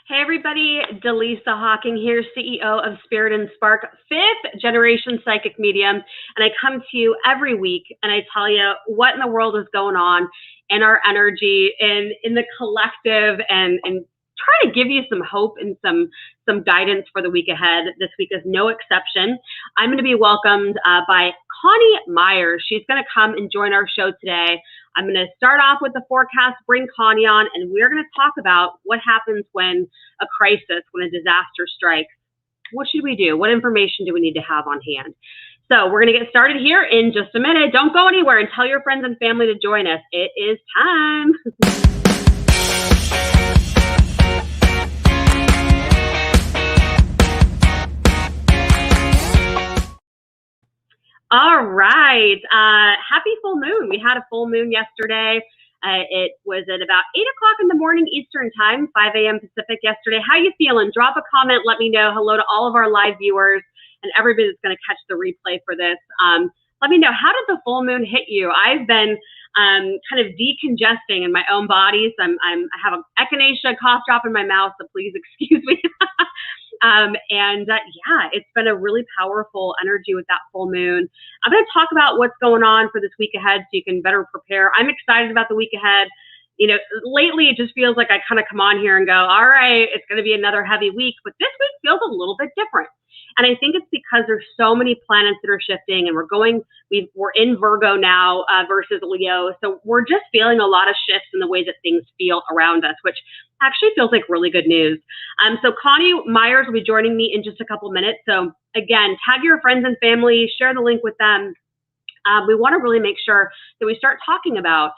Hey everybody, Dallisa Hawking here, CEO of Spirit and Spark, 5th generation psychic medium. And I come to you every week and I tell you what in the world is going on in our energy and in the collective and try to give you some hope and some guidance for the week ahead. This week is no exception. I'm going to be welcomed by Coni Meyers. She's going to come and join our show today. I'm going to start off with the forecast, bring Connie on, and we're going to talk about what happens when a crisis, when a disaster strikes. What should we do? What information do we need to have on hand? So we're going to get started here in just a minute. Don't go anywhere and tell your friends and family to join us. It is time. All right. Happy full moon. We had a full moon yesterday. It was at about 8 o'clock in the morning Eastern time, 5 a.m. Pacific yesterday. How you feeling? Drop a comment. Let me know. Hello to all of our live viewers and everybody that's going to catch the replay for this. Let me know, how did the full moon hit you? I've been kind of decongesting in my own body. So I have an echinacea cough drop in my mouth, so please excuse me. Yeah, it's been a really powerful energy with that full moon. I'm going to talk about what's going on for this week ahead so you can better prepare. I'm excited about the week ahead. You know, lately it just feels like I kind of come on here and go, all right, it's going to be another heavy week, but this week feels a little bit different. And I think it's because there's so many planets that are shifting and we're in Virgo now versus Leo. So we're just feeling a lot of shifts in the way that things feel around us, which actually feels like really good news. So Coni Meyers will be joining me in just a couple minutes. So again, tag your friends and family, share the link with them. We want to really make sure that we start talking about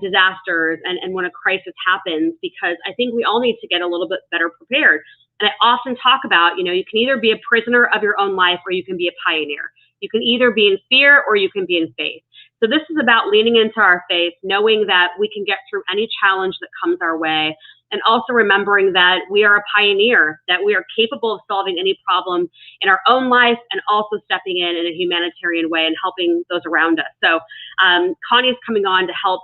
disasters and when a crisis happens, because I think we all need to get a little bit better prepared. And I often talk about, you know, you can either be a prisoner of your own life or you can be a pioneer. You can either be in fear or you can be in faith. So this is about leaning into our faith, knowing that we can get through any challenge that comes our way, and also remembering that we are a pioneer, that we are capable of solving any problem in our own life and also stepping in a humanitarian way and helping those around us. So Connie is coming on to help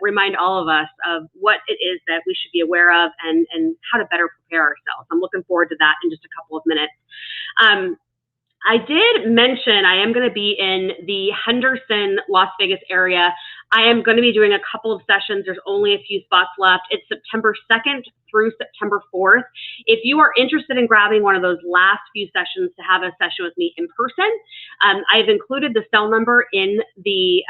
remind all of us of what it is that we should be aware of and how to better prepare ourselves. I'm looking forward to that in just a couple of minutes. I did mention I am going to be in the Henderson, Las Vegas area. I am going to be doing a couple of sessions. There's only a few spots left. It's September 2nd through September 4th. If you are interested in grabbing one of those last few sessions to have a session with me in person, I've included the cell number in the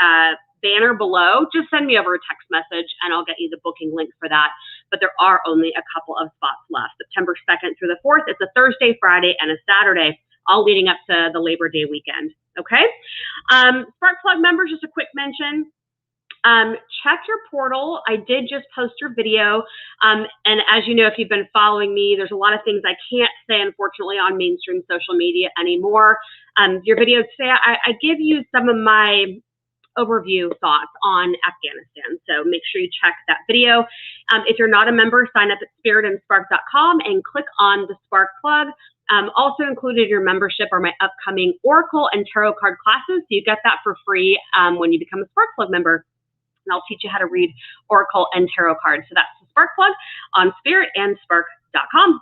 banner below. Just send me over a text message and I'll get you the booking link for that. But there are only a couple of spots left. September 2nd through the 4th. It's a Thursday, Friday, and a Saturday, all leading up to the Labor Day weekend. Okay. Spark Plug members, just a quick mention. Check your portal. I did just post your video. And as you know, if you've been following me, there's a lot of things I can't say, unfortunately, on mainstream social media anymore. Your video today, I give you some of my overview thoughts on Afghanistan. So make sure you check that video. If you're not a member, sign up at spiritandspark.com and click on the Spark Plug. Also included in your membership are my upcoming Oracle and Tarot card classes. So you get that for free when you become a Spark Plug member. And I'll teach you how to read Oracle and Tarot cards. So that's the Spark Plug on spiritandspark.com.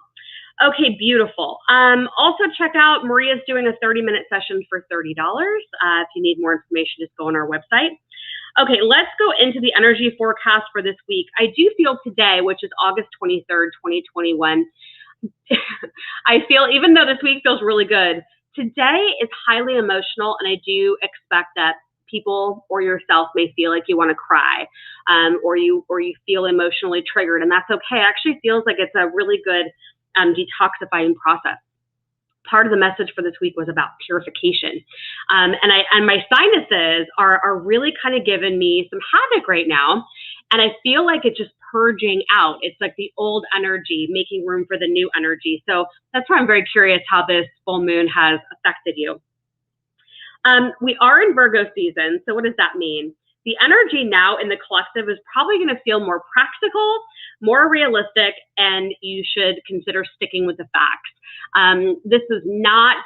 Okay, beautiful. Also check out, Maria's doing a 30-minute session for $30. If you need more information, just go on our website. Okay, let's go into the energy forecast for this week. I do feel today, which is August 23rd, 2021, I feel, even though this week feels really good, today is highly emotional, and I do expect that people or yourself may feel like you want to cry, or you feel emotionally triggered, and that's okay. It actually feels like it's a really good detoxifying process. Part of the message for this week was about purification, and my sinuses are really kind of giving me some havoc right now, and I feel like it's just purging out. It's like the old energy, making room for the new energy. So that's why I'm very curious how this full moon has affected you. We are in Virgo season. So what does that mean? The energy now in the collective is probably going to feel more practical, more realistic, and you should consider sticking with the facts. This is not,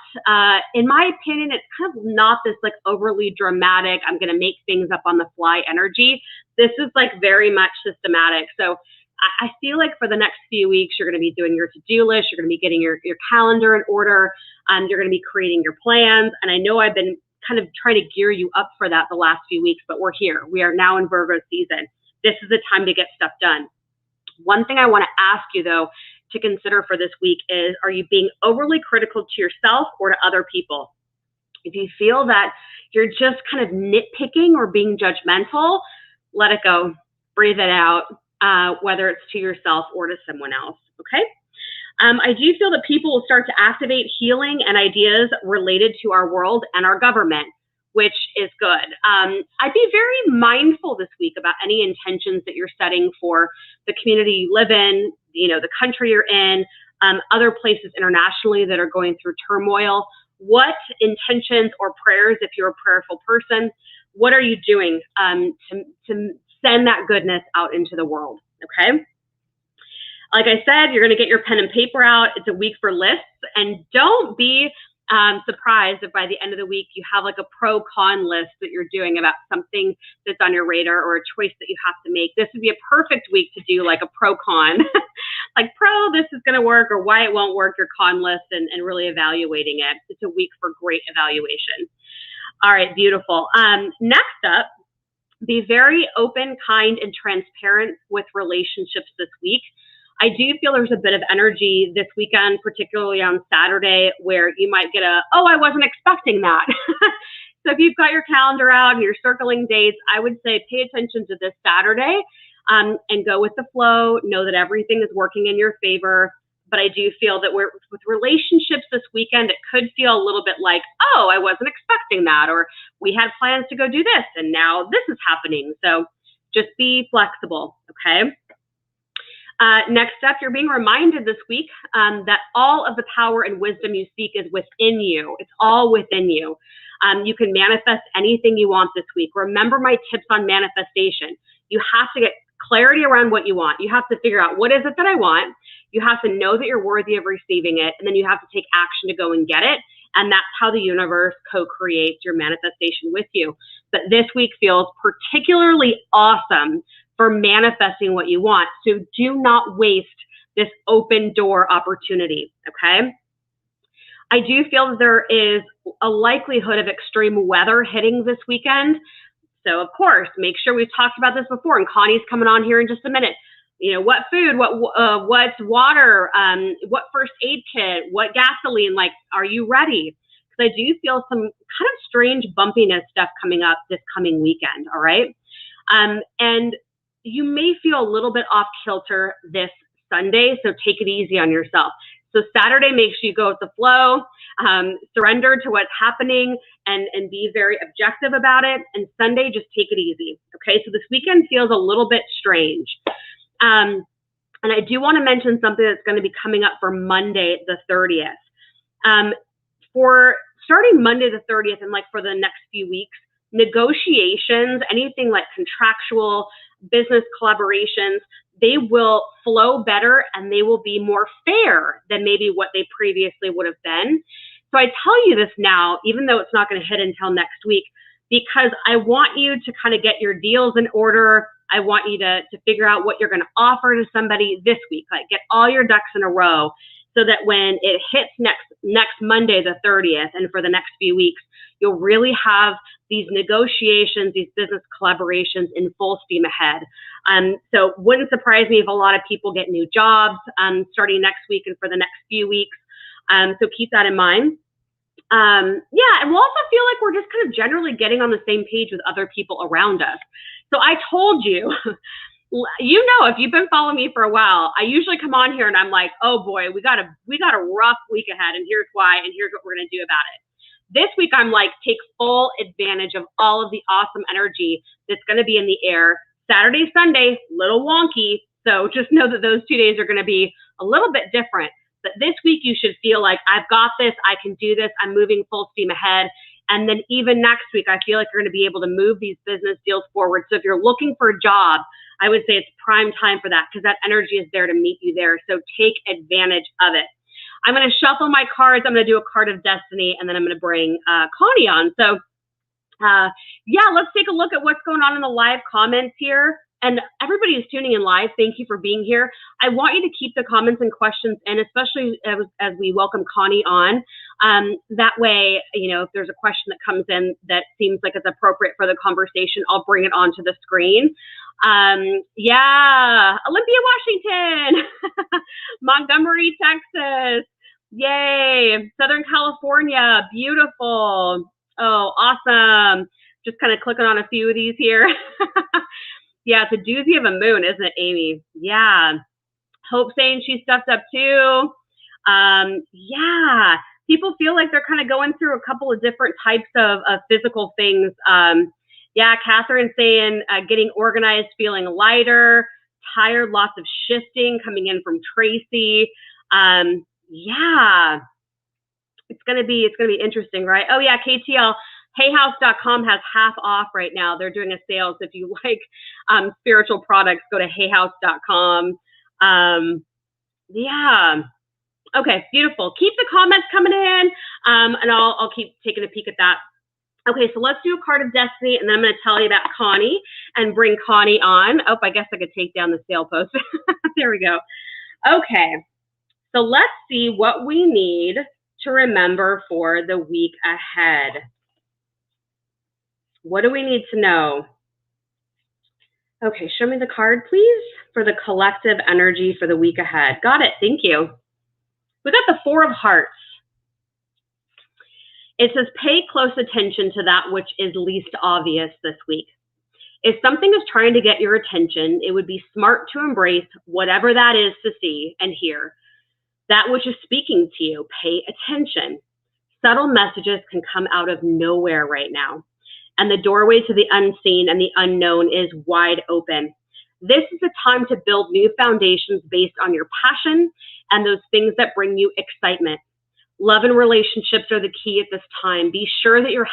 in my opinion, it's kind of not this like overly dramatic, I'm going to make things up on the fly energy. This is like very much systematic. So I feel like for the next few weeks, you're going to be doing your to-do list. You're going to be getting your calendar in order. You're going to be creating your plans. And I know I've been kind of trying to gear you up for that the last few weeks, but we're here. We are now in Virgo season. This is the time to get stuff done. One thing I want to ask you, though, to consider for this week is, are you being overly critical to yourself or to other people? If you feel that you're just kind of nitpicking or being judgmental, let it go. Breathe it out, whether it's to yourself or to someone else, okay? I do feel that people will start to activate healing and ideas related to our world and our government, which is good. I'd be very mindful this week about any intentions that you're setting for the community you live in, the country you're in, other places internationally that are going through turmoil. What intentions or prayers, if you're a prayerful person, what are you doing to send that goodness out into the world, okay? Like I said, you're going to get your pen and paper out. It's a week for lists, and don't be surprised if by the end of the week you have like a pro-con list that you're doing about something that's on your radar or a choice that you have to make. This would be a perfect week to do like a pro-con, like pro, this is going to work, or why it won't work, your con list, and really evaluating it. It's a week for great evaluation. All right, beautiful. Next up, be very open, kind, and transparent with relationships this week. I do feel there's a bit of energy this weekend, particularly on Saturday, where you might get oh, I wasn't expecting that. So if you've got your calendar out and you're circling dates, I would say pay attention to this Saturday and go with the flow. Know that everything is working in your favor. But I do feel that with relationships this weekend, it could feel a little bit like, oh, I wasn't expecting that, or we had plans to go do this, and now this is happening. So just be flexible, okay? Next up, you're being reminded this week that all of the power and wisdom you seek is within you. It's all within you. You can manifest anything you want this week. Remember my tips on manifestation. You have to get clarity around what you want. You have to figure out, what is it that I want? You have to know that you're worthy of receiving it, and then you have to take action to go and get it. And that's how the universe co-creates your manifestation with you. But this week feels particularly awesome for manifesting what you want. So do not waste this open door opportunity, okay? I do feel that there is a likelihood of extreme weather hitting this weekend. So of course, make sure we've talked about this before, and Connie's coming on here in just a minute. What food, what water, what first aid kit, what gasoline, like, are you ready? Because I do feel some kind of strange bumpiness stuff coming up this coming weekend, all right? And you may feel a little bit off kilter this Sunday, so take it easy on yourself. So Saturday, make sure you go with the flow, surrender to what's happening, and be very objective about it. And Sunday, just take it easy, okay? So this weekend feels a little bit strange. And I do want to mention something that's going to be coming up for Monday, the 30th. For starting Monday, the 30th, and like for the next few weeks, negotiations, anything like contractual, business collaborations, they will flow better and they will be more fair than maybe what they previously would have been. So I tell you this now, even though it's not going to hit until next week, because I want you to kind of get your deals in order. I want you to figure out what you're going to offer to somebody this week, like get all your ducks in a row, so that when it hits next Monday, the 30th, and for the next few weeks, you'll really have these negotiations, these business collaborations in full steam ahead. So wouldn't surprise me if a lot of people get new jobs starting next week and for the next few weeks. So keep that in mind. Yeah, and we'll also feel like we're just kind of generally getting on the same page with other people around us. So I told you, if you've been following me for a while, I usually come on here and I'm like, oh boy, we got a rough week ahead, and here's why, and here's what we're going to do about it. This week, I'm like, take full advantage of all of the awesome energy that's going to be in the air. Saturday, Sunday, little wonky. So just know that those 2 days are going to be a little bit different. But this week, you should feel like, I've got this, I can do this, I'm moving full steam ahead. And then even next week, I feel like you're going to be able to move these business deals forward. So if you're looking for a job, I would say it's prime time for that, because that energy is there to meet you there. So take advantage of it. I'm going to shuffle my cards. I'm going to do a card of destiny, and then I'm going to bring Connie on. So yeah, let's take a look at what's going on in the live comments here. And everybody who's tuning in live, thank you for being here. I want you to keep the comments and questions in, especially as we welcome Connie on. That way, if there's a question that comes in that seems like it's appropriate for the conversation, I'll bring it onto the screen. Yeah, Olympia, Washington, Montgomery, Texas, yay, Southern California, beautiful. Oh, awesome. Just kind of clicking on a few of these here. Yeah, it's a doozy of a moon, isn't it, Amy? Yeah. Hope saying she's stuffed up too. Yeah, people feel like they're kind of going through a couple of different types of physical things. Yeah, Catherine saying getting organized, feeling lighter, tired, lots of shifting coming in from Tracy. Yeah, it's gonna be interesting, right? Oh yeah, KTL. HayHouse.com has half off right now. They're doing a sale. So if you like spiritual products, go to HayHouse.com. Yeah. Okay, beautiful. Keep the comments coming in, and I'll keep taking a peek at that. Okay, so let's do a card of destiny, and then I'm going to tell you about Connie and bring Connie on. Oh, I guess I could take down the sale post. There we go. Okay, so let's see what we need to remember for the week ahead. What do we need to know? Okay, show me the card, please, for the collective energy for the week ahead. Got it. Thank you. We got the Four of Hearts. It says, pay close attention to that which is least obvious this week. If something is trying to get your attention, it would be smart to embrace whatever that is to see and hear. That which is speaking to you, pay attention. Subtle messages can come out of nowhere right now, and the doorway to the unseen and the unknown is wide open. This is a time to build new foundations based on your passion and those things that bring you excitement. Love and relationships are the key at this time. Be sure that you're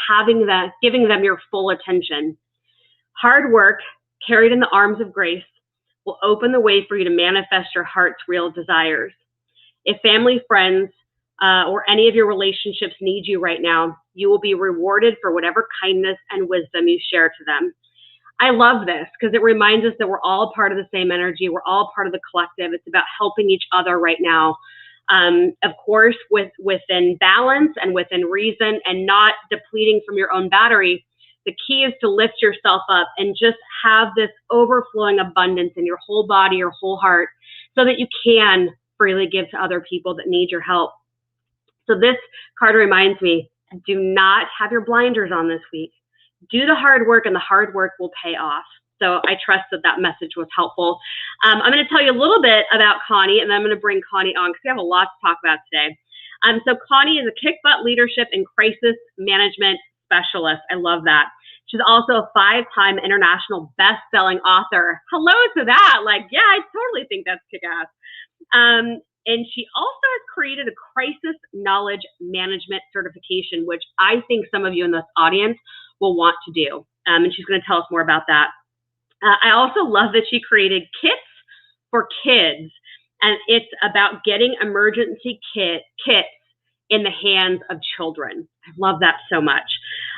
giving them your full attention. Hard work, carried in the arms of grace, will open the way for you to manifest your heart's real desires. If family, friends, or any of your relationships need you right now, you will be rewarded for whatever kindness and wisdom you share to them. I love this because it reminds us that we're all part of the same energy. We're all part of the collective. It's about helping each other right now. Of course, within balance and within reason and not depleting from your own battery. The key is to lift yourself up and just have this overflowing abundance in your whole body, your whole heart, so that you can freely give to other people that need your help. So this card reminds me, do not have your blinders on this week. Do the hard work, and the hard work will pay off. So I trust that message was helpful. I'm going to tell you a little bit about Connie, and then I'm going to bring Connie on because we have a lot to talk about today. So Connie is a Kickbutt leadership and crisis management specialist. I love that. She's also a 5-time international best-selling author. Hello to that. Yeah, I totally think that's kick-ass. And she also has created a crisis knowledge management certification, which I think some of you in this audience will want to do. And she's going to tell us more about that. I also love that she created KitsforKids, and it's about getting emergency kits in the hands of children. I love that so much.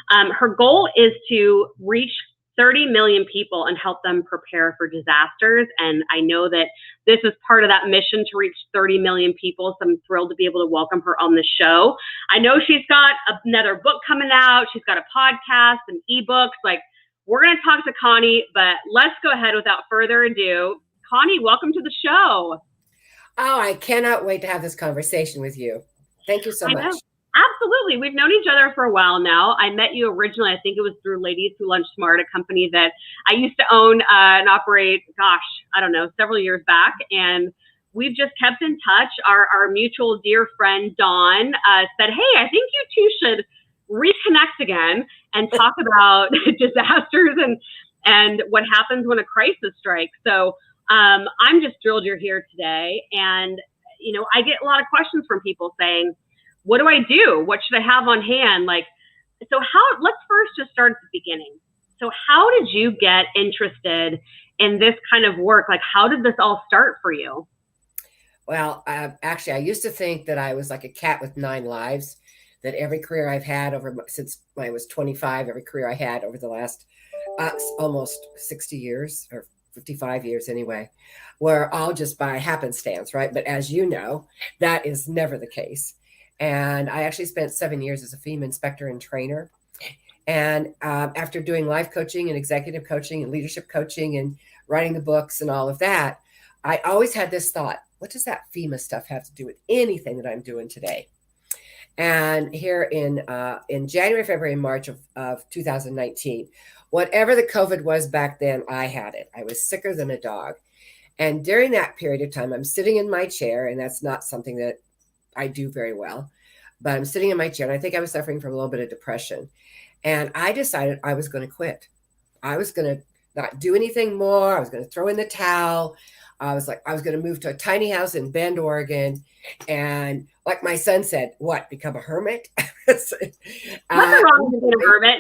Her goal is to reach 30 million people and help them prepare for disasters. And I know that this is part of that mission to reach 30 million people. So I'm thrilled to be able to welcome her on the show. I know she's got another book coming out. She's got a podcast and ebooks. We're going to talk to Connie, but let's go ahead without further ado. Connie, welcome to the show. Oh, I cannot wait to have this conversation with you. Thank you so much. Know. Absolutely. We've known each other for a while now. I met you originally, I think it was through Ladies Who Lunch Smart, a company that I used to own and operate, several years back. And we've just kept in touch. Our mutual dear friend, Dawn, said, hey, I think you two should reconnect again and talk about disasters and what happens when a crisis strikes. So I'm just thrilled you're here today. And, I get a lot of questions from people saying, what do I do? What should I have on hand? Let's first just start at the beginning. So how did you get interested in this kind of work? How did this all start for you? Well, actually, I used to think that I was like a cat with 9 lives, that every career I've had since I was 25, every career I had over the last almost 60 years or 55 years anyway, were all just by happenstance, right? But as you know, that is never the case. And I actually spent 7 years as a FEMA inspector and trainer. And after doing life coaching and executive coaching and leadership coaching and writing the books and all of that, I always had this thought, what does that FEMA stuff have to do with anything that I'm doing today? And here in January, February, and March of 2019, whatever the COVID was back then, I had it. I was sicker than a dog. And during that period of time, I'm sitting in my chair, and that's not something that I do very well, but I'm sitting in my chair, and I think I was suffering from a little bit of depression. And I decided I was going to quit. I was going to not do anything more. I was going to throw in the towel. I was going to move to a tiny house in Bend, Oregon. And like my son said, what, become a hermit? What's wrong with being a hermit?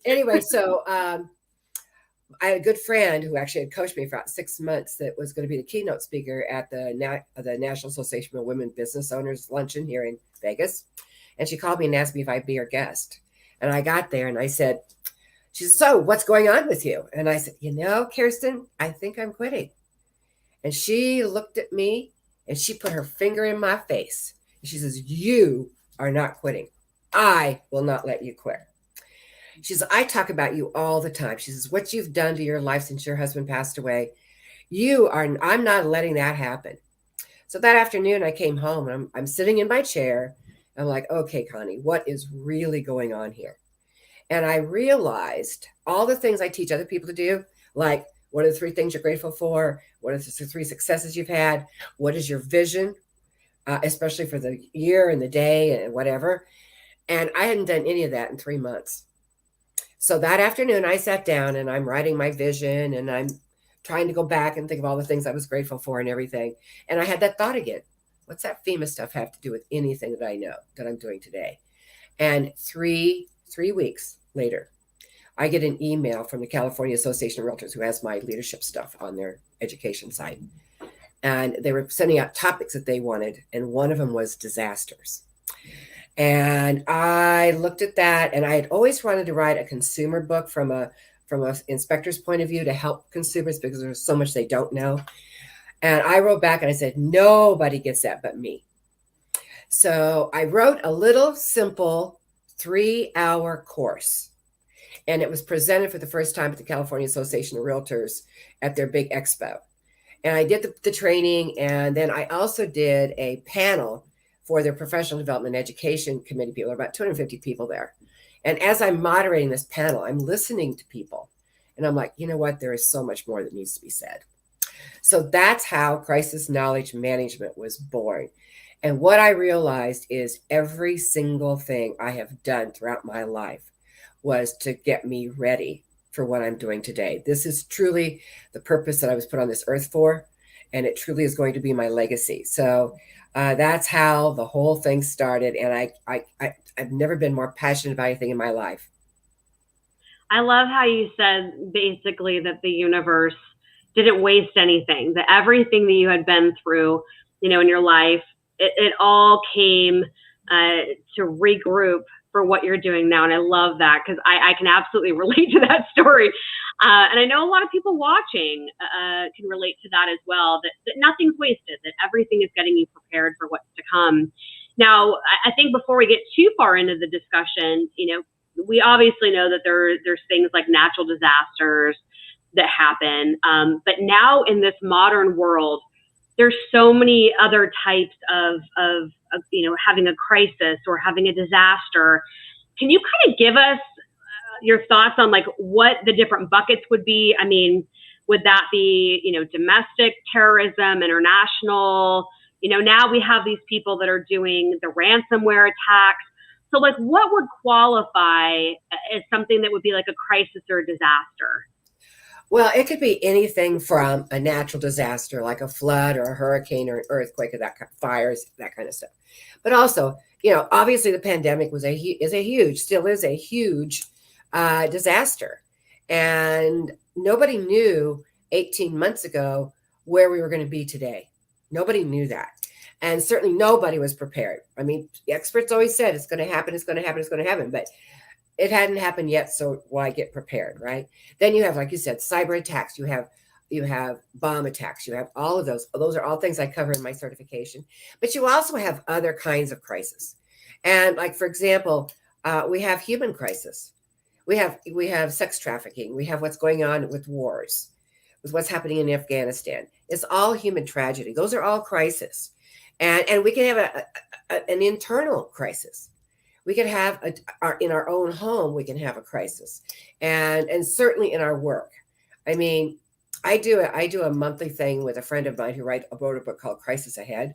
Anyway, so I had a good friend who actually had coached me for about 6 months that was going to be the keynote speaker at the National Association of Women Business Owners luncheon here in Vegas. And she called me and asked me if I'd be her guest. And I got there and I said, she said, so what's going on with you? And I said, Kirsten, I think I'm quitting. And she looked at me and she put her finger in my face. And she says, you are not quitting. I will not let you quit. She says, I talk about you all the time. She says, what you've done to your life since your husband passed away, I'm not letting that happen. So that afternoon I came home and I'm sitting in my chair. I'm like, okay, Connie, what is really going on here? And I realized all the things I teach other people to do, like what are the 3 things you're grateful for? What are the 3 successes you've had? What is your vision, especially for the year and the day and whatever? And I hadn't done any of that in 3 months. So that afternoon I sat down and I'm writing my vision and I'm trying to go back and think of all the things I was grateful for and everything. And I had that thought again. What's that FEMA stuff have to do with anything that I know that I'm doing today? And three weeks later, I get an email from the California Association of Realtors, who has my leadership stuff on their education site. And they were sending out topics that they wanted. And one of them was disasters. And I looked at that, and I had always wanted to write a consumer book from an inspector's point of view to help consumers, because there's so much they don't know. And I wrote back and I said, nobody gets that but me. So I wrote a little simple 3-hour course. And it was presented for the first time at the California Association of Realtors at their big expo. And I did the training. And then I also did a panel for their professional development education committee people. There were about 250 people there. And as I'm moderating this panel, I'm listening to people. And I'm like, you know what? There is so much more that needs to be said. So that's how Crisis Knowledge Management was born. And what I realized is every single thing I have done throughout my life was to get me ready for what I'm doing today. This is truly the purpose that I was put on this earth for, and it truly is going to be my legacy. So that's how the whole thing started, and I've never been more passionate about anything in my life. I love how you said basically that the universe didn't waste anything, that everything that you had been through, in your life, it all came to regroup for what you're doing now. And I love that, because I can absolutely relate to that story. And I know a lot of people watching can relate to that as well, that nothing's wasted, that everything is getting you prepared for what's to come. Now, I think before we get too far into the discussion, we obviously know that there's things like natural disasters that happen. But now in this modern world, there's so many other types of having a crisis or having a disaster. Can you kind of give us your thoughts on like what the different buckets would be? I mean, would that be, domestic terrorism, international? Now we have these people that are doing the ransomware attacks. So like what would qualify as something that would be like a crisis or a disaster? Well, it could be anything from a natural disaster like a flood or a hurricane or an earthquake or that kind of fires, that kind of stuff. But also, obviously the pandemic still is a huge disaster. And nobody knew 18 months ago where we were going to be today. Nobody knew that. And certainly nobody was prepared. I mean, experts always said it's going to happen, it's going to happen, it's going to happen. But it hadn't happened yet, so why get prepared, right? Then you have, like you said, cyber attacks. You have bomb attacks. You have all of those. Those are all things I cover in my certification. But you also have other kinds of crisis. And like, for example, we have human crisis. We have sex trafficking. We have what's going on with wars, with what's happening in Afghanistan. It's all human tragedy. Those are all crises. And we can have an internal crisis. We can have in our own home, we can have a crisis, and certainly in our work. I mean, I do a monthly thing with a friend of mine who wrote a book called Crisis Ahead,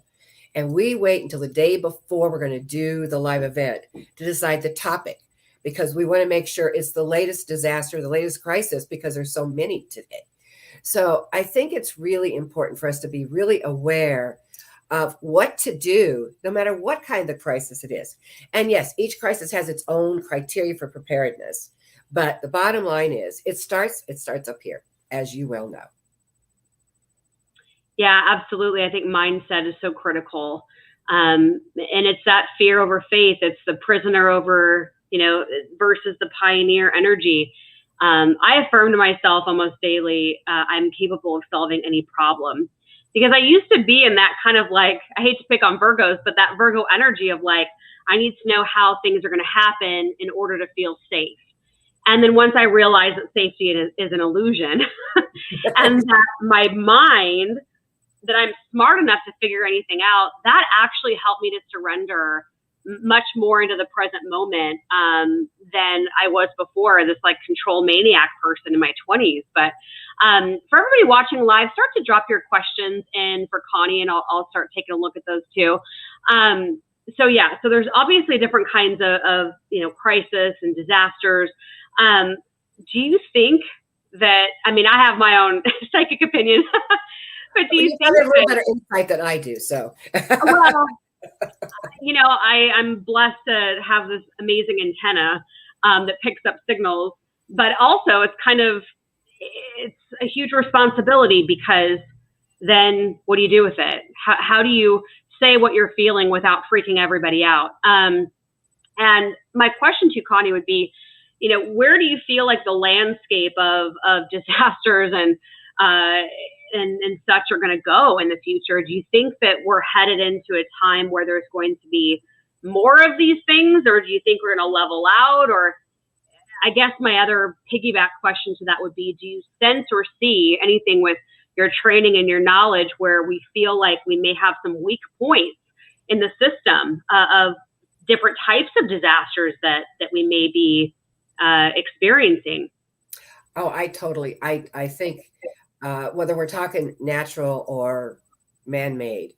and we wait until the day before we're going to do the live event to decide the topic, because we want to make sure it's the latest disaster, the latest crisis, because there's so many today. So I think it's really important for us to be really aware of what to do, no matter what kind of crisis it is. And yes, each crisis has its own criteria for preparedness. But the bottom line is it starts up here, as you well know. Yeah, absolutely. I think mindset is so critical. And it's that fear over faith. It's the prisoner over, versus the pioneer energy. I affirm to myself almost daily, I'm capable of solving any problem. Because I used to be in that kind of like, I hate to pick on Virgos, but that Virgo energy of like, I need to know how things are going to happen in order to feel safe. And then once I realized that safety is an illusion and that my mind, that I'm smart enough to figure anything out, that actually helped me to surrender much more into the present moment than I was before, this like control maniac person in my 20s. But for everybody watching live, start to drop your questions in for Connie, and I'll start taking a look at those too. So there's obviously different kinds of crisis and disasters. Do you think that, I mean, I have my own psychic opinion, but do you think have a little better insight than I do? So, well, I'm blessed to have this amazing antenna that picks up signals, but also it's a huge responsibility, because then what do you do with it? How do you say what you're feeling without freaking everybody out? And my question to you, Connie, would be, where do you feel like the landscape of disasters and such are going to go in the future? Do you think that we're headed into a time where there's going to be more of these things, or do you think we're going to level out? Or I guess my other piggyback question to that would be, do you sense or see anything with your training and your knowledge where we feel like we may have some weak points in the system of different types of disasters that we may be experiencing? Oh, I think whether we're talking natural or man-made,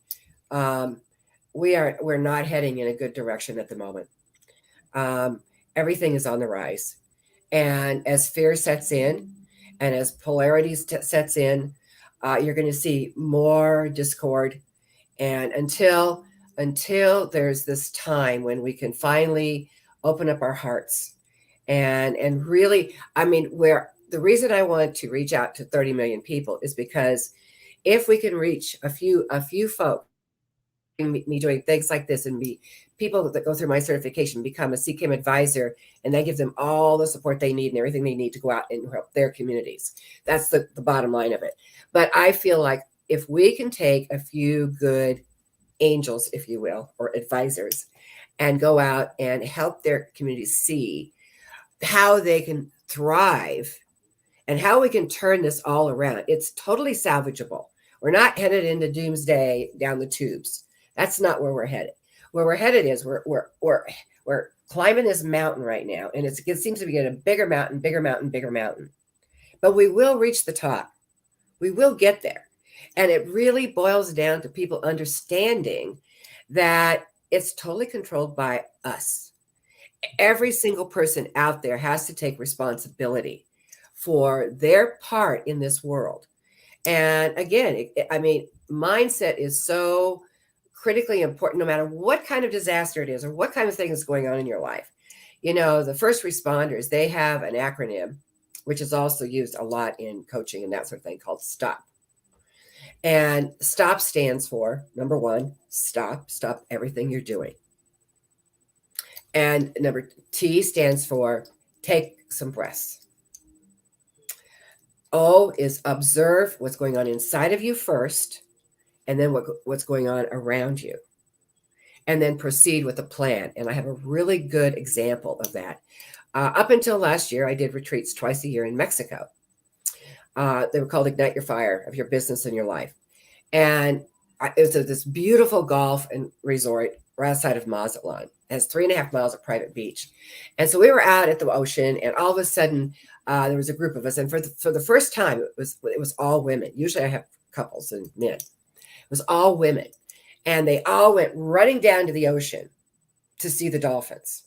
we're not heading in a good direction at the moment. Everything is on the rise, and as fear sets in, and as polarities sets in, you're going to see more discord. And until there's this time when we can finally open up our hearts and really, I mean, the reason I want to reach out to 30 million people is because if we can reach a few folks, me doing things like this, and people that go through my certification become a CKIM advisor, and I give them all the support they need and everything they need to go out and help their communities. That's the bottom line of it. But I feel like if we can take a few good angels, if you will, or advisors, and go out and help their communities see how they can thrive and how we can turn this all around, it's totally salvageable. We're not headed into doomsday down the tubes. That's not where we're headed. Where we're headed is we're climbing this mountain right now, and it seems to be getting a bigger mountain, bigger mountain, bigger mountain. But we will reach the top. We will get there. And it really boils down to people understanding that it's totally controlled by us. Every single person out there has to take responsibility for their part in this world. And again, mindset is so critically important, no matter what kind of disaster it is or what kind of thing is going on in your life. The first responders, they have an acronym, which is also used a lot in coaching and that sort of thing, called STOP. And STOP stands for, number one, stop everything you're doing. And number T stands for take some breaths. O is observe what's going on inside of you first, and then what's going on around you. And then proceed with a plan. And I have a really good example of that. Up until last year, I did retreats twice a year in Mexico. They were called Ignite Your Fire of Your Business and Your Life. And it was this beautiful golf and resort right outside of Mazatlan. It has 3.5 miles of private beach. And so we were out at the ocean, and all of a sudden there was a group of us. And for the first time, it was all women. Usually I have couples and men. It was all women. And they all went running down to the ocean to see the dolphins,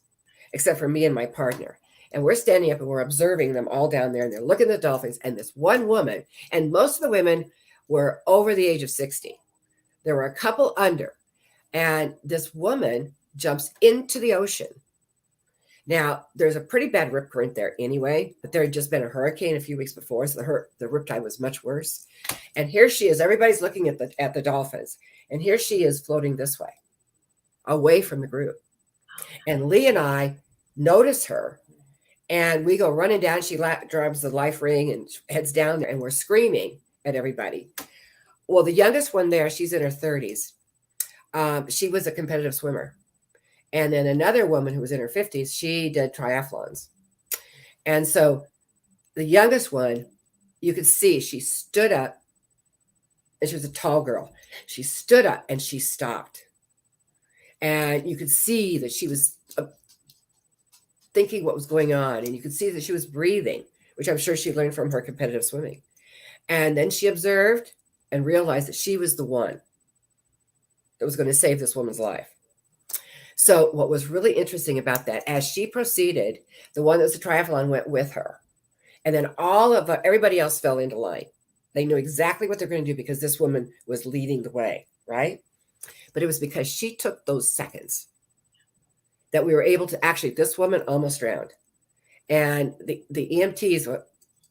except for me and my partner. And we're standing up and we're observing them all down there, and they're looking at the dolphins. And this one woman, and most of the women were over the age of 60. There were a couple under, and this woman jumps into the ocean. Now, there's a pretty bad rip current there anyway, but there had just been a hurricane a few weeks before, so the rip tide was much worse. And here she is. Everybody's looking at the dolphins. And here she is floating this way, away from the group. And Lee and I notice her, and we go running down. She grabs the life ring and heads down there, and we're screaming at everybody. Well, the youngest one there, she's in her 30s. She was a competitive swimmer. And then another woman who was in her 50s, she did triathlons. And so the youngest one, you could see she stood up, and she was a tall girl. She stood up and she stopped. And you could see that she was thinking what was going on. And you could see that she was breathing, which I'm sure she learned from her competitive swimming. And then she observed and realized that she was the one that was going to save this woman's life. So what was really interesting about that, as she proceeded, the one that was a triathlon went with her. And then everybody else fell into line. They knew exactly what they're going to do because this woman was leading the way, right? But it was because she took those seconds that we were able to actually, this woman almost drowned. And the EMTs,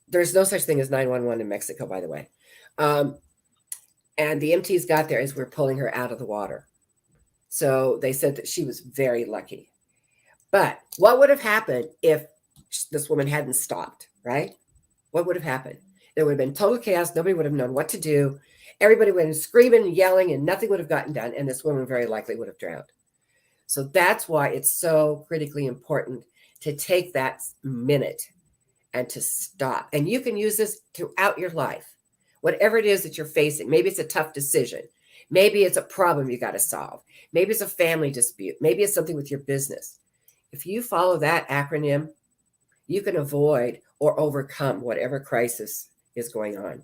there's no such thing as 911 in Mexico, by the way. And the EMTs got there as we were pulling her out of the water. So they said that she was very lucky. But what would have happened if this woman hadn't stopped, right? What would have happened? There would have been total chaos. Nobody would have known what to do. Everybody went screaming and yelling, and nothing would have gotten done. And this woman very likely would have drowned. So that's why it's so critically important to take that minute and to stop. And you can use this throughout your life. Whatever it is that you're facing, maybe it's a tough decision. Maybe it's a problem you got to solve. Maybe it's a family dispute. Maybe it's something with your business. If you follow that acronym, you can avoid or overcome whatever crisis is going on.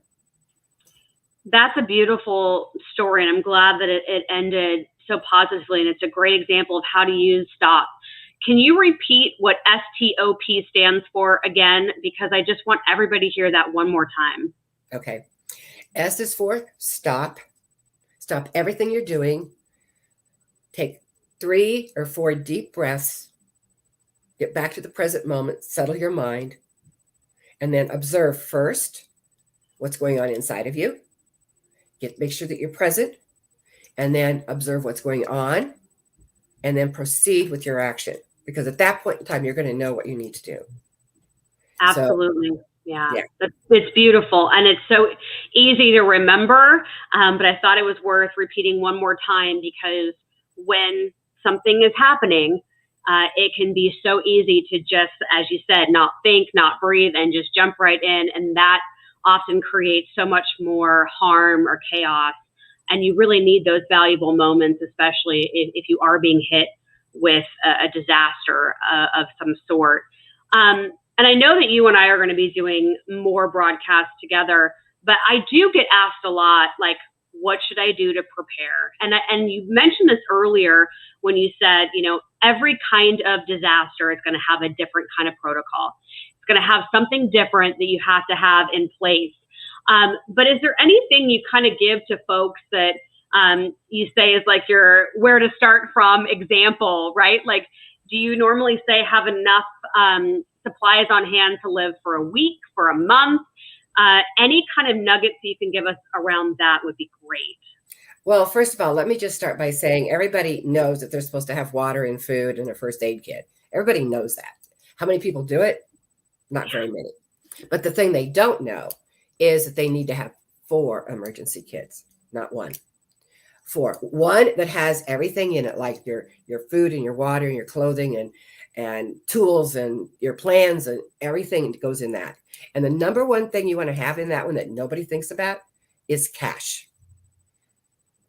That's a beautiful story, and I'm glad that it ended so positively, and it's a great example of how to use STOP. Can you repeat what STOP stands for again? Because I just want everybody to hear that one more time. Okay. S is for stop. Stop everything you're doing. Take 3 or 4 deep breaths. Get back to the present moment. Settle your mind. And then observe first what's going on inside of you. Make sure that you're present. And then observe what's going on. And then proceed with your action. Because at that point in time, you're going to know what you need to do. Absolutely. Yeah. It's beautiful. And it's so easy to remember. But I thought it was worth repeating one more time, because when something is happening, it can be so easy to just, as you said, not think, not breathe, and just jump right in. And that often creates so much more harm or chaos. And you really need those valuable moments, especially if you are being hit with a disaster of some sort. And I know that you and I are going to be doing more broadcasts together, but I do get asked a lot, like, what should I do to prepare? And you mentioned this earlier when you said, every kind of disaster is going to have a different kind of protocol. It's going to have something different that you have to have in place. But is there anything you kind of give to folks that you say is like your where to start from example, right? Like, do you normally say have enough supplies on hand to live for a week, for a month? Any kind of nuggets you can give us around that would be great. Well, first of all, let me just start by saying everybody knows that they're supposed to have water and food and a first aid kit. Everybody knows that. How many people do it? not very many. But the thing they don't know is that they need to have 4 emergency kits, not 1. 4. 1 that has everything in it, like your food and your water and your clothing and tools and your plans and everything that goes in that. And the number 1 thing you want to have in that one that nobody thinks about is cash.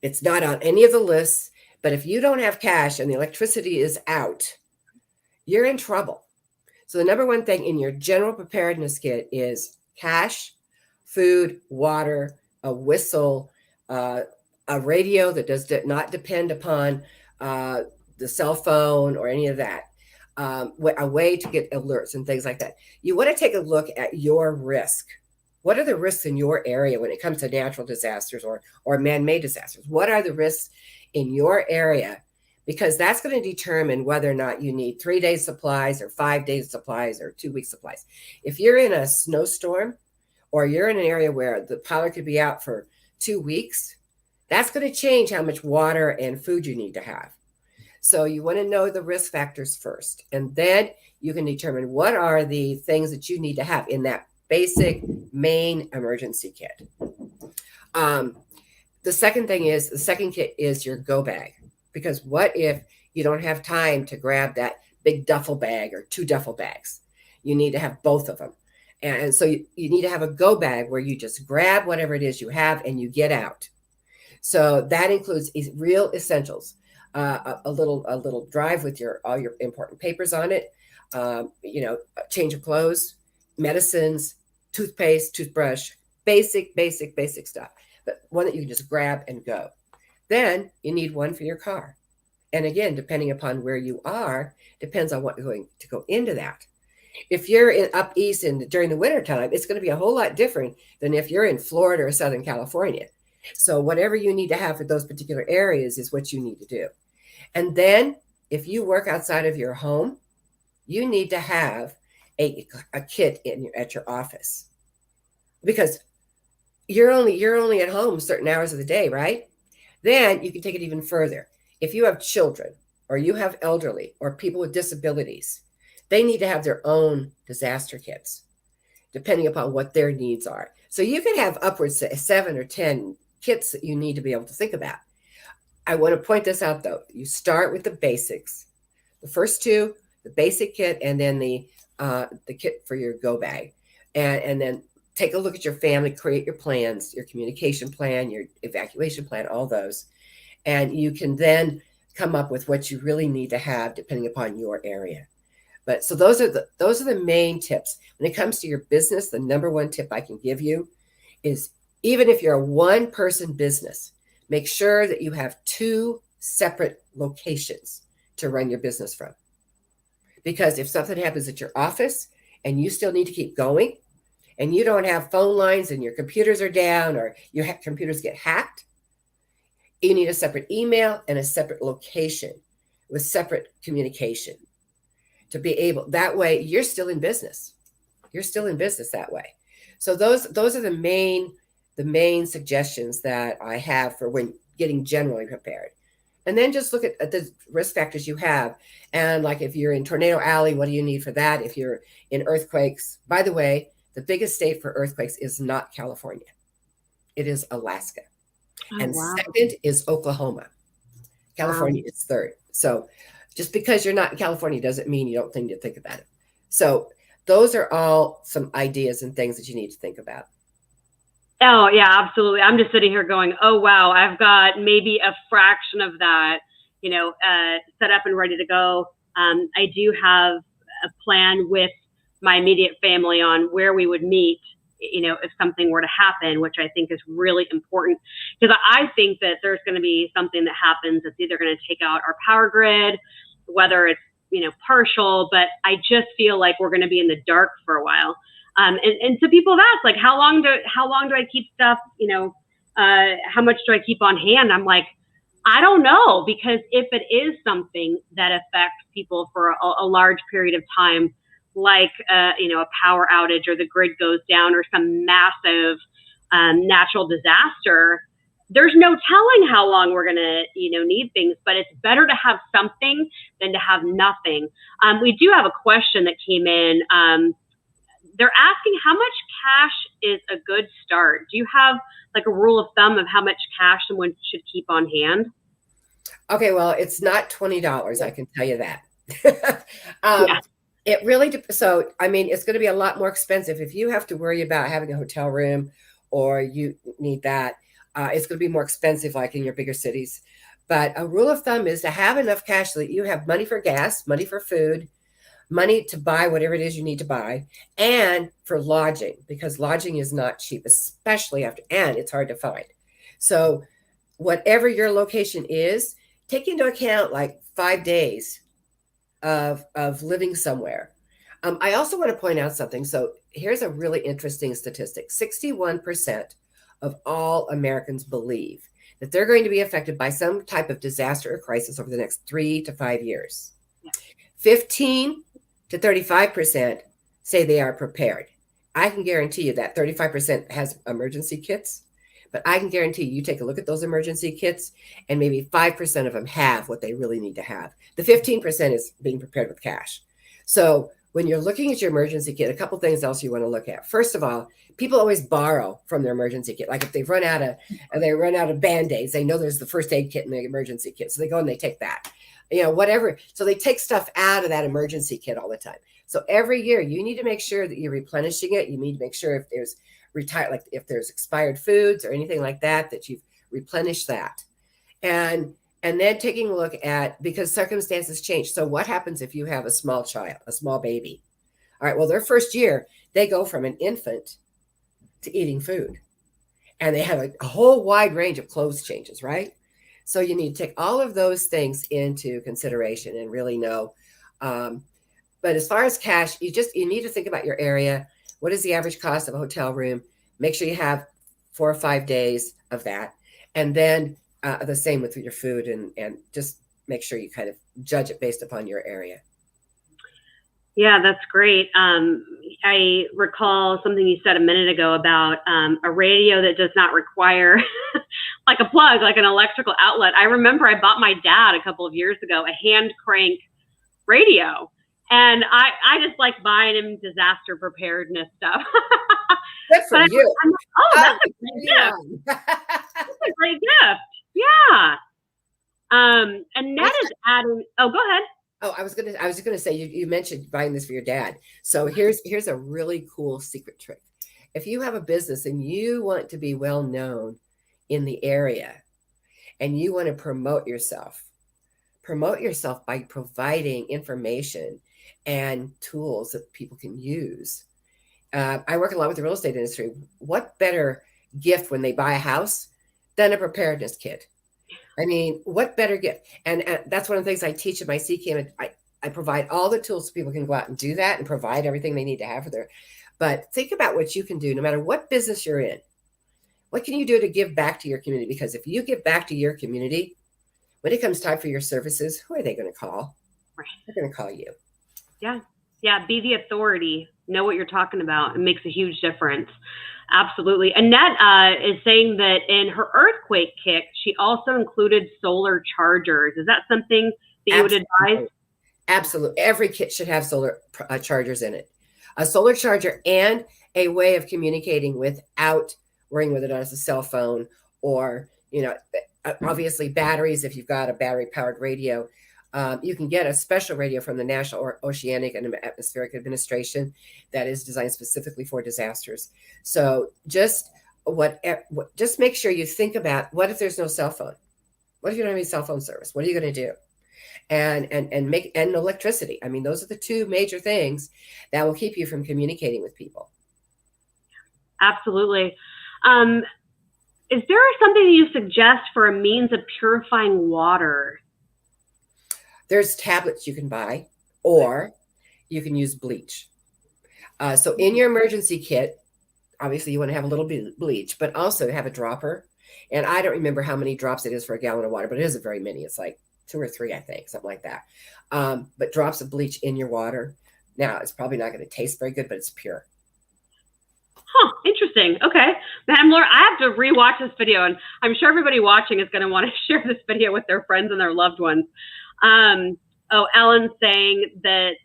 It's not on any of the lists, but if you don't have cash and the electricity is out, you're in trouble. So the number 1 thing in your general preparedness kit is cash, food, water, a whistle, a radio that does not depend upon the cell phone or any of that, a way to get alerts and things like that. You want to take a look at your risk. What are the risks in your area when it comes to natural disasters or man-made disasters? What are the risks in your area? Because that's going to determine whether or not you need 3 days supplies or 5 days supplies or 2 weeks supplies. If you're in a snowstorm or you're in an area where the power could be out for 2 weeks, that's going to change how much water and food you need to have. So you want to know the risk factors first, and then you can determine what are the things that you need to have in that basic main emergency kit. The second kit is your go bag, because what if you don't have time to grab that big duffel bag or 2 duffel bags? You need to have both of them. And so you need to have a go bag where you just grab whatever it is you have and you get out. So that includes real essentials, a little drive with all your important papers on it, a change of clothes, medicines, toothpaste, toothbrush, basic stuff, but one that you can just grab and go. Then you need one for your car. And again, depending upon where you are, depends on what's going to go into that. If you're up east during the wintertime, it's going to be a whole lot different than if you're in Florida or Southern California. So whatever you need to have for those particular areas is what you need to do. And then if you work outside of your home, you need to have a kit at your office, because you're only at home certain hours of the day, right? Then you can take it even further. If you have children or you have elderly or people with disabilities, they need to have their own disaster kits, depending upon what their needs are. So you can have upwards to 7 or 10 kits that you need to be able to think about. I want to point this out, though. You start with the basics. The first 2, the basic kit, and then the kit for your go bag. And then take a look at your family, create your plans, your communication plan, your evacuation plan, all those. And you can then come up with what you really need to have depending upon your area. But so those are the main tips. When it comes to your business, the number 1 tip I can give you is, even if you're a 1-person business, make sure that you have 2 separate locations to run your business from. Because if something happens at your office and you still need to keep going, and you don't have phone lines and your computers are down or your computers get hacked, you need a separate email and a separate location with separate communication to be able, that way you're still in business. You're still in business that way. So those are the main suggestions that I have for when getting generally prepared. And then just look at the risk factors you have. And like if you're in Tornado Alley, what do you need for that? If you're in earthquakes, by the way, the biggest state for earthquakes is not California. It is Alaska. And second is Oklahoma. California is third. So just because you're not in California doesn't mean you don't need to think about it. So those are all some ideas and things that you need to think about. Oh, yeah, absolutely. I'm just sitting here going, oh, wow, I've got maybe a fraction of that, set up and ready to go. I do have a plan with my immediate family on where we would meet, if something were to happen, which I think is really important, because I think that there's going to be something that happens that's either going to take out our power grid, whether it's, partial, but I just feel like we're going to be in the dark for a while. And so people have asked, like, how long do I keep stuff, how much do I keep on hand? I'm like, I don't know, because if it is something that affects people for a large period of time, like, a power outage or the grid goes down or some massive natural disaster, there's no telling how long we're going to, need things, but it's better to have something than to have nothing. We do have a question that came in they're asking how much cash is a good start. Do you have like a rule of thumb of how much cash someone should keep on hand? Okay, well, it's not $20. I can tell you that. Yeah. It really, so, I mean, it's going to be a lot more expensive. If you have to worry about having a hotel room or you need that, it's going to be more expensive like in your bigger cities. But a rule of thumb is to have enough cash so that you have money for gas, money for food, money to buy whatever it is you need to buy, and for lodging, because lodging is not cheap, especially and it's hard to find. So whatever your location is, take into account like 5 days of living somewhere. I also want to point out something. So here's a really interesting statistic. 61% of all Americans believe that they're going to be affected by some type of disaster or crisis over the next 3 to 5 years. 15 to 35% say they are prepared. I can guarantee you that 35% has emergency kits, but I can guarantee you take a look at those emergency kits and maybe 5% of them have what they really need to have. The 15% is being prepared with cash. So when you're looking at your emergency kit, a couple things else you want to look at. First of all, people always borrow from their emergency kit. Like if they run out of Band-Aids, they know there's the first aid kit in the emergency kit. So they go and they take that, whatever. So they take stuff out of that emergency kit all the time. So every year you need to make sure that you're replenishing it. You need to make sure if there's if there's expired foods or anything like that, that you've replenished that. And then taking a look at, because circumstances change. So what happens if you have a small child, a small baby? All right, well, their first year, they go from an infant to eating food. And they have a whole wide range of clothes changes, right? So you need to take all of those things into consideration and really know. But as far as cash, you need to think about your area. What is the average cost of a hotel room? Make sure you have 4 or 5 days of that. And then the same with your food, and just make sure you kind of judge it based upon your area. Yeah, that's great. I recall something you said a minute ago about a radio that does not require like a plug, like an electrical outlet. I remember I bought my dad a couple of years ago a hand crank radio. And I just like buying him disaster preparedness stuff. Good for you. I'm like, oh, that's a great gift. That's a great gift. Yeah. And Ned is adding. Oh, go ahead. Oh, I was just gonna say you mentioned buying this for your dad. So here's a really cool secret trick. If you have a business and you want to be well known in the area, and you want to promote yourself by providing information and tools that people can use. I work a lot with the real estate industry. What better gift when they buy a house than a preparedness kit? I mean, what better gift? And that's one of the things I teach in my CCAM. I provide all the tools so people can go out and do that and provide everything they need to have for their. But think about what you can do no matter what business you're in. What can you do to give back to your community? Because if you give back to your community, when it comes time for your services, who are they going to call? Right. They're going to call you. Yeah. Yeah. Be the authority. Know what you're talking about. It makes a huge difference. Absolutely. Annette is saying that in her earthquake kit, she also included solar chargers. Is that something that you would advise? Absolutely. Every kit should have solar chargers in it. A solar charger and a way of communicating without worrying whether or not it's a cell phone or, obviously batteries. If you've got a battery powered radio, you can get a special radio from the National Oceanic and Atmospheric Administration that is designed specifically for disasters. So just make sure you think about, what if there's no cell phone? What if you don't have any cell phone service? What are you going to do? And electricity. I mean, those are the two major things that will keep you from communicating with people. Absolutely. Is there something you suggest for a means of purifying water? There's tablets you can buy, or you can use bleach. So in your emergency kit, obviously you want to have a little bit of bleach, but also have a dropper. And I don't remember how many drops it is for a gallon of water, but it isn't very many. It's like 2 or 3, I think, something like that. But drops of bleach in your water. Now, it's probably not going to taste very good, but it's pure. Huh, interesting. Okay. Man, Laura, I have to rewatch this video, and I'm sure everybody watching is going to want to share this video with their friends and their loved ones. Oh, Ellen's saying that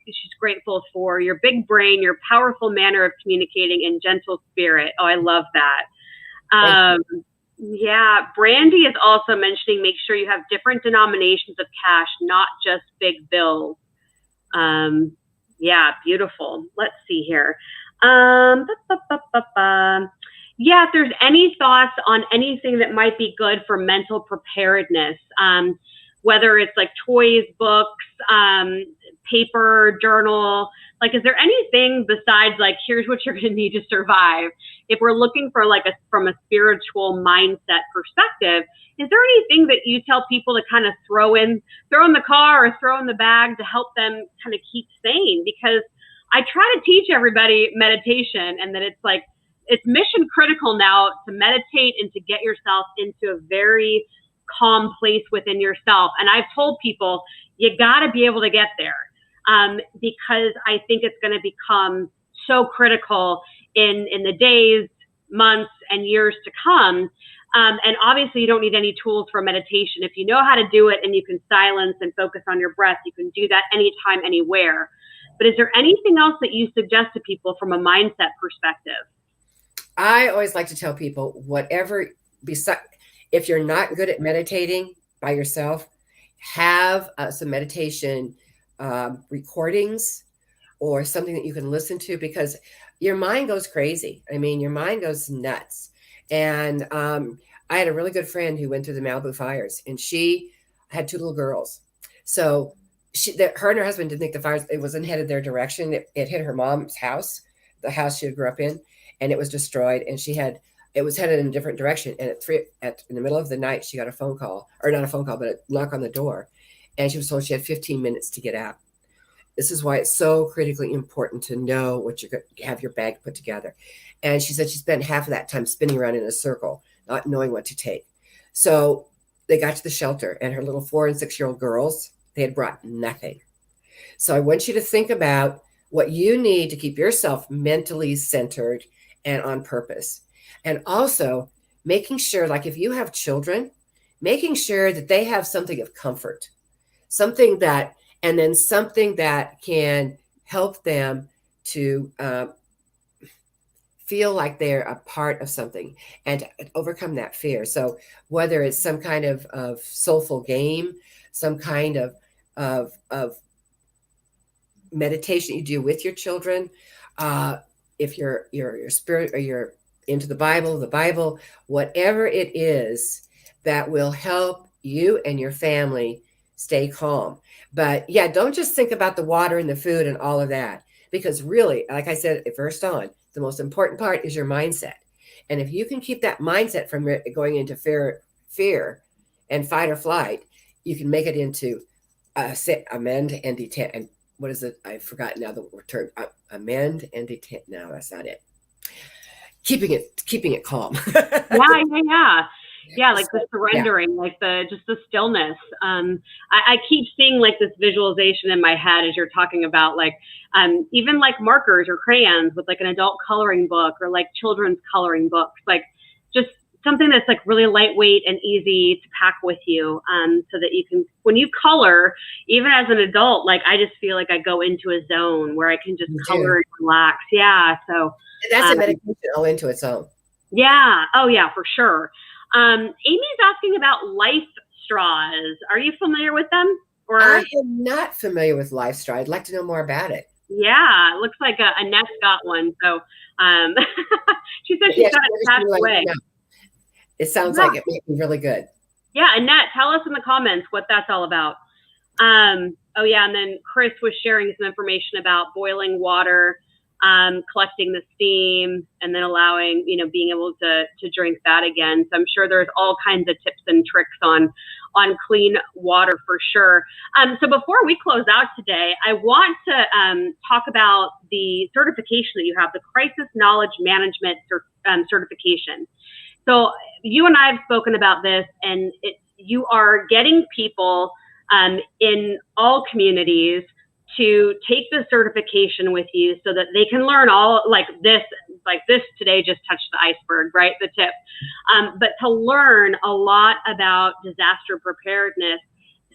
she's grateful for your big brain, your powerful manner of communicating, and gentle spirit. Oh, I love that. Yeah, Brandy is also mentioning make sure you have different denominations of cash, not just big bills. Yeah, beautiful. Let's see here. Yeah, if there's any thoughts on anything that might be good for mental preparedness, whether it's like toys, books, paper, journal, like, is there anything besides like, here's what you're going to need to survive? If we're looking for like from a spiritual mindset perspective, is there anything that you tell people to kind of throw in the car or throw in the bag to help them kind of keep sane? Because I try to teach everybody meditation, and that it's like, it's mission critical now to meditate and to get yourself into a very calm place within yourself. And I've told people, you got to be able to get there, because I think it's going to become so critical in the days, months, and years to come. And obviously you don't need any tools for meditation. If you know how to do it and you can silence and focus on your breath, you can do that anytime, anywhere. But is there anything else that you suggest to people from a mindset perspective? I always like to tell people, if you're not good at meditating by yourself, have some meditation recordings or something that you can listen to, because your mind goes crazy. I mean, your mind goes nuts. And I had a really good friend who went through the Malibu fires, and she had 2 little girls. So her and her husband didn't think the fires, it wasn't headed their direction. It hit her mom's house, the house she grew up in, and it was destroyed. And it was headed in a different direction. And in the middle of the night, she got a phone call, or not a phone call, but a knock on the door. And she was told she had 15 minutes to get out. This is why it's so critically important to know what you're going to have your bag put together. And she said she spent half of that time spinning around in a circle, not knowing what to take. So they got to the shelter, and her little 4 and 6-year-old girls, they had brought nothing. So I want you to think about what you need to keep yourself mentally centered and on purpose. And also making sure, like if you have children, making sure that they have something of comfort, something that can help them to feel like they're a part of something and overcome that fear. So whether it's some kind of soulful game, some kind of meditation you do with your children, if you're spirit or you're into the Bible, whatever it is that will help you and your family stay calm. But yeah, don't just think about the water and the food and all of that, because really, like I said first on, the most important part is your mindset. And if you can keep that mindset from going into fear and fight or flight, you can make it into amend and detach. And what is it? I've forgotten now the term. Amend and detach. No, that's not it. Keeping it calm. Yeah, like the surrendering, like just the stillness. I keep seeing like this visualization in my head as you're talking about, like even like markers or crayons with like an adult coloring book or like children's coloring books, like just something that's like really lightweight and easy to pack with you, so that you can, when you color, even as an adult, like I just feel like I go into a zone where I can just color and relax. Yeah, so that's a meditation all into its own. Yeah. Oh yeah, for sure. Amy's asking about life straws. Are you familiar with them? Or I am not familiar with life straw. I'd like to know more about it. Yeah, it looks like Annette got one. So she said she's got it passed away. No. It sounds like it might be really good. Yeah, Annette, tell us in the comments what that's all about. Oh yeah, and then Chris was sharing some information about boiling water, collecting the steam, and then allowing, being able to drink that again. So I'm sure there's all kinds of tips and tricks on clean water for sure. So before we close out today, I want to talk about the certification that you have, the Crisis Knowledge Management certification. So you and I have spoken about this, and you are getting people in all communities to take the certification with you so that they can learn all like this today just touched the iceberg, right? The tip. But to learn a lot about disaster preparedness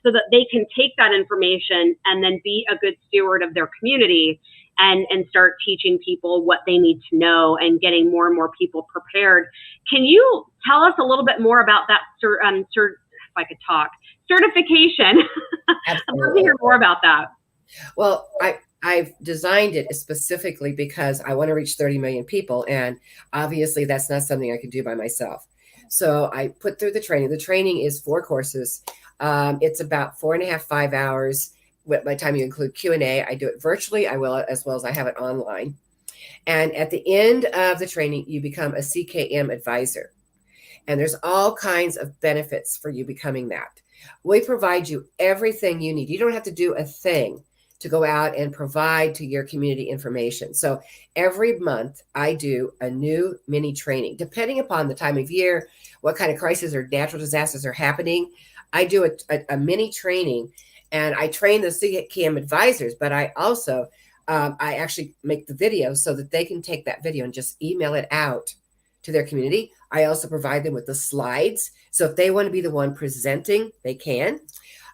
so that they can take that information and then be a good steward of their community and start teaching people what they need to know and getting more and more people prepared. Can you tell us a little bit more about that, if I could talk, certification? I'd love to hear more about that. Well, I've designed it specifically because I want to reach 30 million people. And obviously that's not something I can do by myself. So I put through the training. The training is 4 courses. It's about 4.5, 5 hours. By the time you include Q&A, I do it virtually. I will, as well as I have it online. And at the end of the training, you become a CKM advisor. And there's all kinds of benefits for you becoming that. We provide you everything you need. You don't have to do a thing to go out and provide to your community information. So every month I do a new mini training, depending upon the time of year, what kind of crises or natural disasters are happening. I do a mini training, and I train the CKM advisors, but I also, I actually make the video so that they can take that video and just email it out to their community. I also provide them with the slides. So if they want to be the one presenting, they can.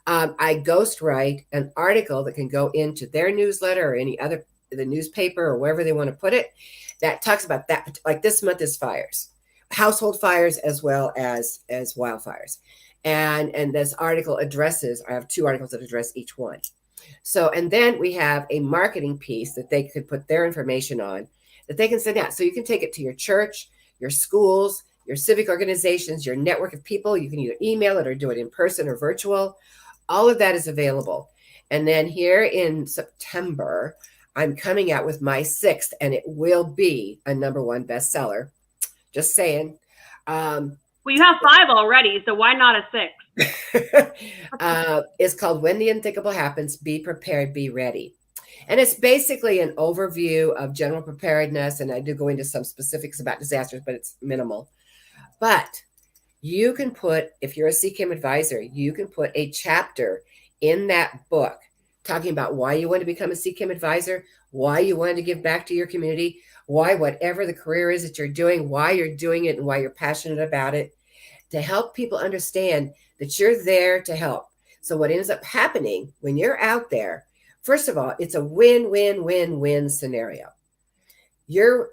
I ghostwrite an article that can go into their newsletter or any other, the newspaper or wherever they want to put it, that talks about that. Like this month is fires, household fires, as well as wildfires. And this article addresses, I have 2 articles that address each one. So, and then we have a marketing piece that they could put their information on that they can send out. So you can take it to your church, your schools, your civic organizations, your network of people. You can either email it or do it in person or virtual. All of that is available. And then here in September, I'm coming out with my 6th, and it will be a #1 bestseller. Just saying. Well, you have 5 already, so why not a 6th? It's called When the Unthinkable Happens, Be Prepared, Be Ready. And it's basically an overview of general preparedness. And I do go into some specifics about disasters, but it's minimal. But you can put, if you're a CKM advisor, you can put a chapter in that book talking about why you want to become a CKM advisor, why you want to give back to your community, why whatever the career is that you're doing, why you're doing it, and why you're passionate about it, to help people understand that you're there to help. So what ends up happening when you're out there, first of all, it's a win-win-win-win scenario. Your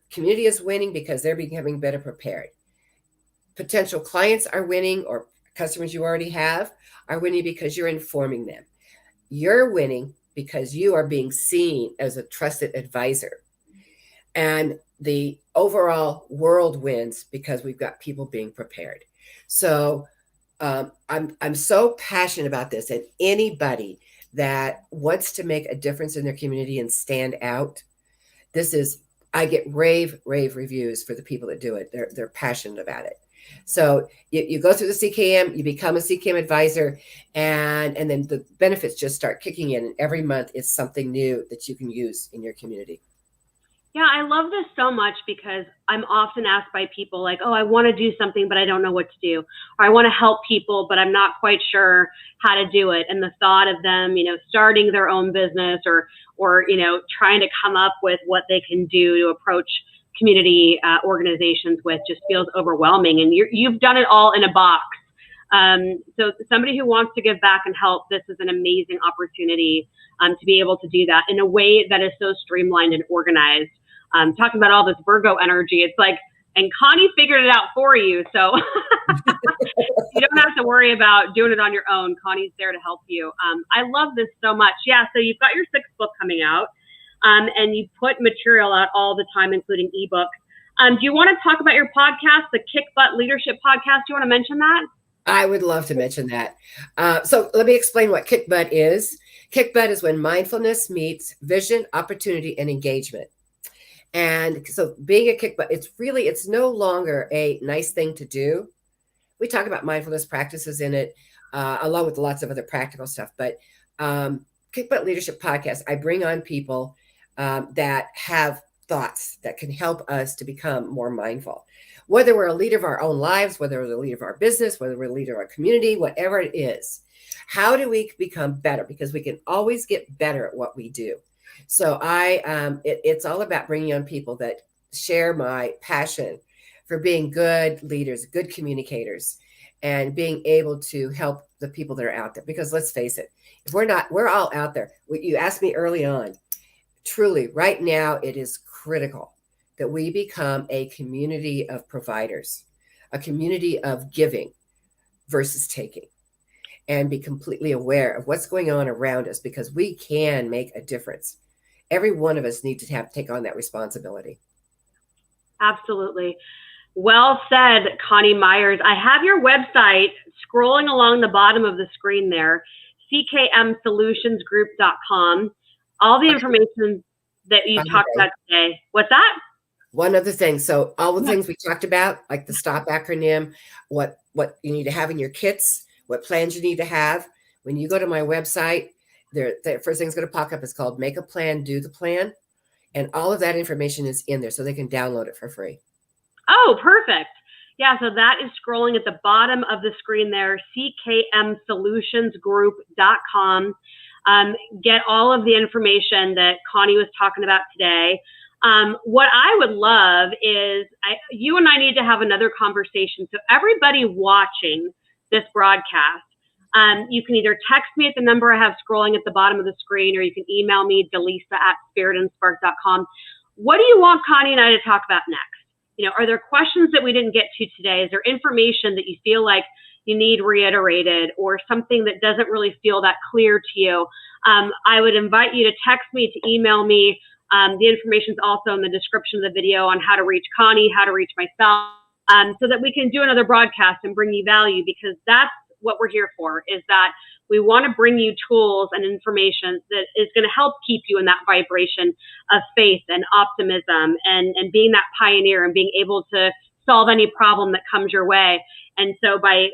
community is winning because they're becoming better prepared. Potential clients are winning, or customers you already have are winning because you're informing them. You're winning because you are being seen as a trusted advisor. And the overall world wins because we've got people being prepared. So I'm so passionate about this, and anybody that wants to make a difference in their community and stand out, I get rave reviews for the people that do it. They're passionate about it. So you go through the CKM, you become a CKM advisor, and then the benefits just start kicking in. And every month it's something new that you can use in your community. Yeah, I love this so much because I'm often asked by people like, oh, I want to do something, but I don't know what to do. Or I want to help people, but I'm not quite sure how to do it. And the thought of them, starting their own business or trying to come up with what they can do to approach community organizations with just feels overwhelming. And you've done it all in a box. So somebody who wants to give back and help, this is an amazing opportunity to be able to do that in a way that is so streamlined and organized. Talking about all this Virgo energy, it's like, and Connie figured it out for you. So you don't have to worry about doing it on your own. Connie's there to help you. I love this so much. Yeah. So you've got your 6th book coming out, and you put material out all the time, including ebooks. Do you want to talk about your podcast, the Kickbutt Leadership Podcast? Do you want to mention that? I would love to mention that. So let me explain what Kickbutt is. Kickbutt is when mindfulness meets vision, opportunity, and engagement. And so being a kickbutt, it's no longer a nice thing to do. We talk about mindfulness practices in it, along with lots of other practical stuff. But Kickbutt Leadership Podcast, I bring on people that have thoughts that can help us to become more mindful. Whether we're a leader of our own lives, whether we're the leader of our business, whether we're a leader of our community, whatever it is, how do we become better? Because we can always get better at what we do. So it's all about bringing on people that share my passion for being good leaders, good communicators, and being able to help the people that are out there. Because let's face it, if we're all out there. You asked me early on, truly, right now, it is critical that we become a community of providers, a community of giving versus taking, and be completely aware of what's going on around us, because we can make a difference. Every one of us needs to take on that responsibility. Absolutely. Well said, Coni Meyers. I have your website scrolling along the bottom of the screen there, ckmsolutionsgroup.com. All the information that you talked about today. What's that? One other thing. So all the things we talked about, like the STOP acronym, what you need to have in your kits, what plans you need to have. When you go to my website, the first thing that's going to pop up is called Make a Plan, Do the Plan. And all of that information is in there, so they can download it for free. Oh, perfect. Yeah, so that is scrolling at the bottom of the screen there, ckmsolutionsgroup.com. Get all of the information that Connie was talking about today. What I would love is you and I need to have another conversation. So everybody watching this broadcast, you can either text me at the number I have scrolling at the bottom of the screen, or you can email me, Dallisa@spiritandspark.com. What do you want Connie and I to talk about next? You know, are there questions that we didn't get to today? Is there information that you feel like you need reiterated, or something that doesn't really feel that clear to you? I would invite you to text me, to email me. The information is also in the description of the video on how to reach Connie, how to reach myself, so that we can do another broadcast and bring you value, because that's what we're here for, is that we want to bring you tools and information that is going to help keep you in that vibration of faith and optimism, and being that pioneer and being able to solve any problem that comes your way. And so by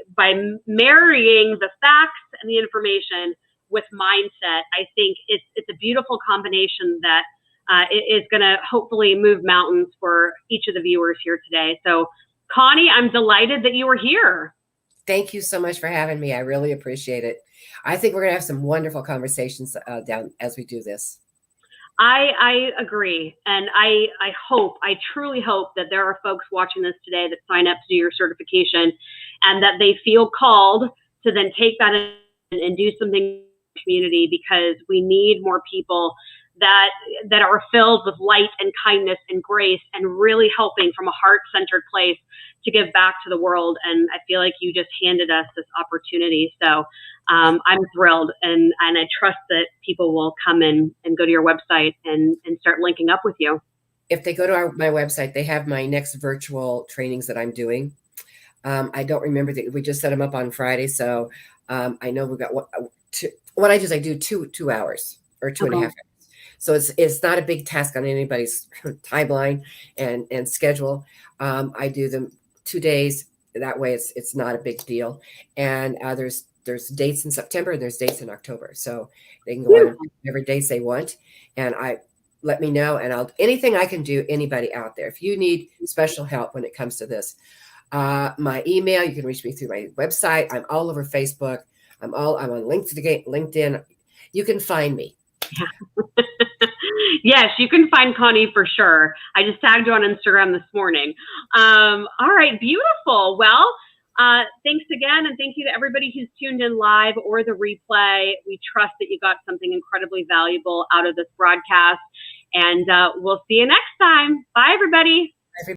marrying the facts and the information with mindset, I think it's a beautiful combination that is going to hopefully move mountains for each of the viewers here today. So Connie, I'm delighted that you were here. Thank you so much for having me. I really appreciate it. I think we're going to have some wonderful conversations down as we do this. I agree. And I truly hope that there are folks watching this today that sign up to do your certification, and that they feel called to then take that and do something in the community, because we need more people that are filled with light and kindness and grace, and really helping from a heart-centered place to give back to the world. And I feel like you just handed us this opportunity. So I'm thrilled, and I trust that people will come in and go to your website and start linking up with you. If they go to my website, they have my next virtual trainings that I'm doing. I don't remember we just set them up on Friday. So I know we've got what I do is I do two hours or two and a half hours. So it's not a big task on anybody's timeline and schedule. I do them 2 days. That way it's not a big deal. And there's dates in September and there's dates in October. So they can go on whatever dates they want. And let me know, and anything I can do, anybody out there. If you need special help when it comes to this, my email, you can reach me through my website. I'm all over Facebook. I'm on LinkedIn. You can find me. Yes, you can find Connie for sure. I just tagged you on Instagram this morning. All right, beautiful. Well, thanks again. And thank you to everybody who's tuned in live or the replay. We trust that you got something incredibly valuable out of this broadcast. And we'll see you next time. Bye, everybody.